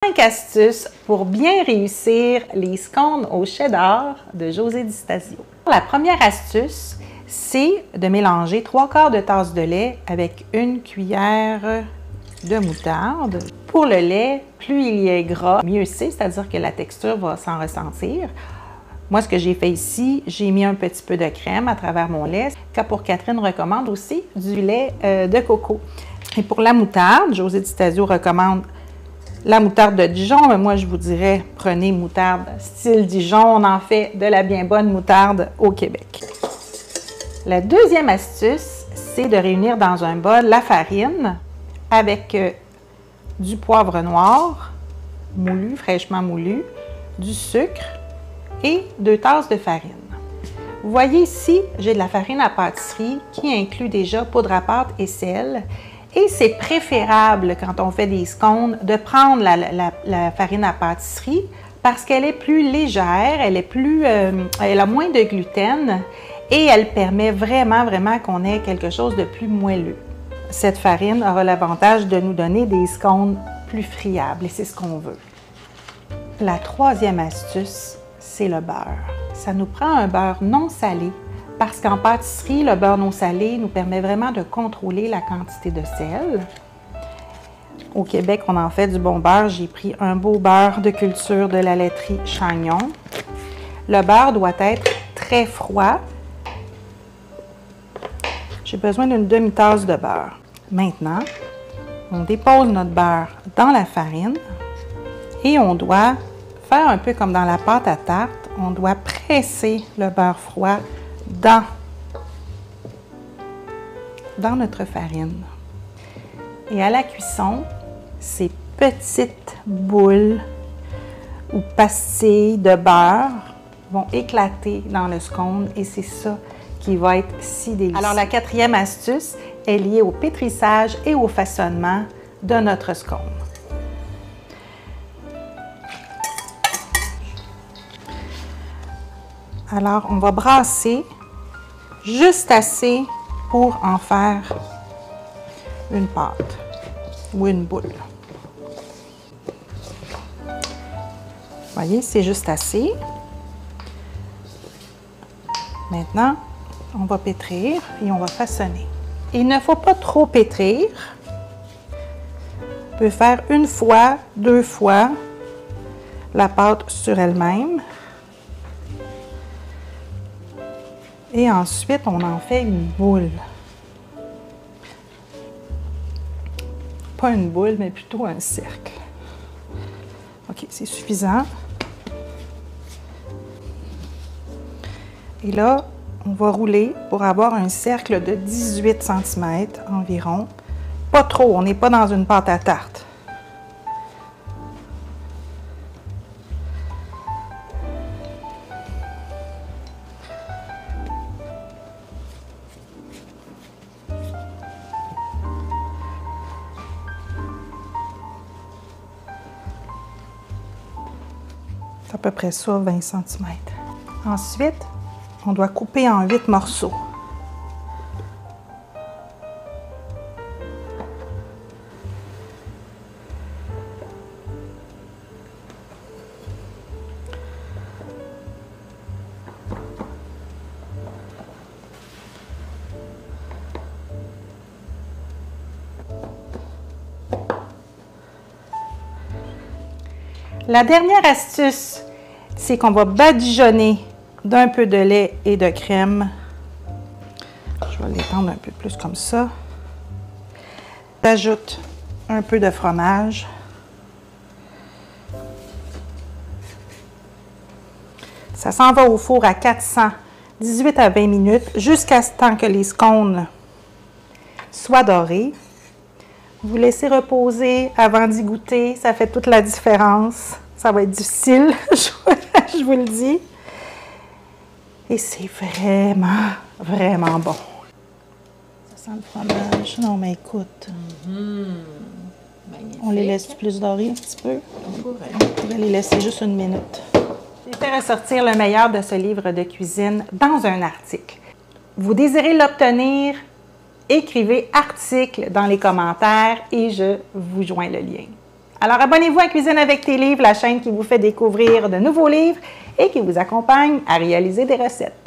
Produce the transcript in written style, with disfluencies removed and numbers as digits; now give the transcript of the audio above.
5 astuces pour bien réussir les scones au cheddar de José Di Stasio. La première astuce, c'est de mélanger 3/4 de tasse de lait avec 1 cuillère de moutarde. Pour le lait, plus il y est gras, mieux c'est, c'est-à-dire que la texture va s'en ressentir. Moi, ce que j'ai fait ici, j'ai mis un petit peu de crème à travers mon lait. Cas pour Catherine recommande aussi du lait de coco. Et pour la moutarde, José Di Stasio recommande la moutarde de Dijon, mais moi je vous dirais, prenez moutarde style Dijon, on en fait de la bien bonne moutarde au Québec. La deuxième astuce, c'est de réunir dans un bol la farine avec du poivre noir moulu, fraîchement moulu, du sucre et 2 tasses de farine. Vous voyez ici, j'ai de la farine à pâtisserie qui inclut déjà poudre à pâte et sel. Et c'est préférable, quand on fait des scones, de prendre la farine à pâtisserie parce qu'elle est plus légère, elle a moins de gluten et elle permet vraiment qu'on ait quelque chose de plus moelleux. Cette farine aura l'avantage de nous donner des scones plus friables et c'est ce qu'on veut. La troisième astuce, c'est le beurre. Ça nous prend un beurre non salé. Parce qu'en pâtisserie, le beurre non salé nous permet vraiment de contrôler la quantité de sel. Au Québec, on en fait du bon beurre. J'ai pris un beau beurre de culture de la laiterie Chagnon. Le beurre doit être très froid. J'ai besoin d'une demi-tasse de beurre. Maintenant, on dépose notre beurre dans la farine et on doit faire un peu comme dans la pâte à tarte. On doit presser le beurre froid dans notre farine. Et à la cuisson, ces petites boules ou pastilles de beurre vont éclater dans le scone et c'est ça qui va être si délicieux. Alors la quatrième astuce est liée au pétrissage et au façonnement de notre scone. Alors on va brasser juste assez pour en faire une pâte ou une boule. Vous voyez, c'est juste assez. Maintenant, on va pétrir et on va façonner. Il ne faut pas trop pétrir. On peut faire 1 fois, 2 fois la pâte sur elle-même. Et ensuite, on en fait une boule. Pas une boule, mais plutôt un cercle. OK, c'est suffisant. Et là, on va rouler pour avoir un cercle de 18 cm environ. Pas trop, on n'est pas dans une pâte à tarte. C'est à peu près ça, 20 cm. Ensuite, on doit couper en 8 morceaux. La dernière astuce, c'est qu'on va badigeonner d'un peu de lait et de crème. Je vais l'étendre un peu plus comme ça. J'ajoute un peu de fromage. Ça s'en va au four à 400, 18 à 20 minutes, jusqu'à ce temps que les scones soient dorés. Vous laissez reposer avant d'y goûter, ça fait toute la différence. Ça va être difficile, je vous le dis. Et c'est vraiment bon. Ça sent le fromage. Non, mais écoute. On les laisse plus dorés un petit peu? On pourrait les laisser juste 1 minute. J'ai fait ressortir le meilleur de ce livre de cuisine dans un article. Vous désirez l'obtenir? Écrivez article dans les commentaires et je vous joins le lien. Alors abonnez-vous à Cuisine avec tes livres, la chaîne qui vous fait découvrir de nouveaux livres et qui vous accompagne à réaliser des recettes.